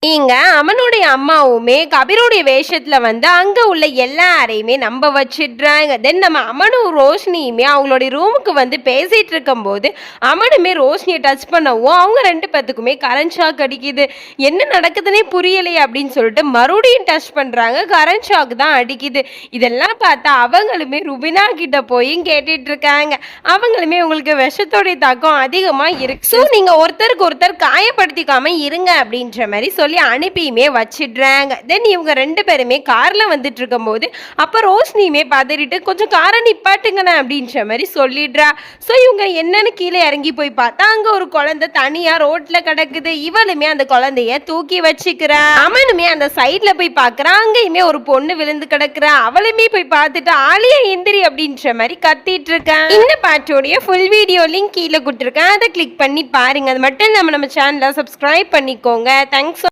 இங்க அமனுடைய அம்மாவுமே கபீருடைய வேஷத்துல வந்து அங்க உள்ள எல்லாரையுமே நம்ப வச்சிடுறாங்க. தென் நம்ம அமனும் ரோஷினியுமே அவங்களுடைய ரூமுக்கு வந்து பேசிட்டு இருக்கும்போது அமனுமே ரோஷினியை டச் பண்ணவும் அவங்க 2 பேத்துக்குமே கரண்ட் ஷாக் அடிக்குது. என்ன நடக்குதுன்னே புரியலையே அப்படின்னு சொல்லிட்டு மறுபடியும் டச் பண்றாங்க. கரண்ட் ஷாக் தான் அடிக்குது. இதெல்லாம் பார்த்தா அவங்களுமே ருபினா கிட்ட போய் கேட்டுட்டு இருக்காங்க. அவங்களுமே உங்களுக்கு விஷத்தோடைய தாக்கம் அதிகமா இருக்கு. ஸோ நீங்க ஒருத்தருக்கு ஒருத்தர் காயப்படுத்திக்காம இருங்க அப்படின்ற மாதிரி சொல்லி அனுப்பியுமே வச்சிடுறாங்க. தென் இவங்க 2 பேருமே கார்ல வந்துட்டு இருக்கும்போது அப்ப ரோஷினியுமே பதறிட்டு கொஞ்சம் காரை நிப்பாட்டுங்கண்ணே அப்படின்ற மாதிரி சொல்லிடுறா. ஸோ இவங்க என்னன்னு கீழே இறங்கி போய் பார்த்தா அங்க ஒரு குழந்தை தனியா ரோட்ல கிடக்குது. இவளுமே அந்த குழந்தைய தூக்கி வச்சுக்கிறா. அமனுமே அந்த சைட்ல போய் பார்க்கறா. அங்கேயுமே ஒரு பொண்ணு விழுந்து கிடக்குறா. அவளுமே போய் பார்த்துட்டு ஆலியா எந்திரி அப்படின்ற மாதிரி கத்திட்டு இருக்கேன். இந்த பாட்டோடைய ஃபுல் வீடியோ லிங்க் கீழே கொடுத்துருக்கேன். அதை கிளிக் பண்ணி பாருங்க. அது மட்டும் நம்ம சேனலை சப்ஸ்கிரைப் பண்ணிக்கோங்க. தேங்க்ஸ்.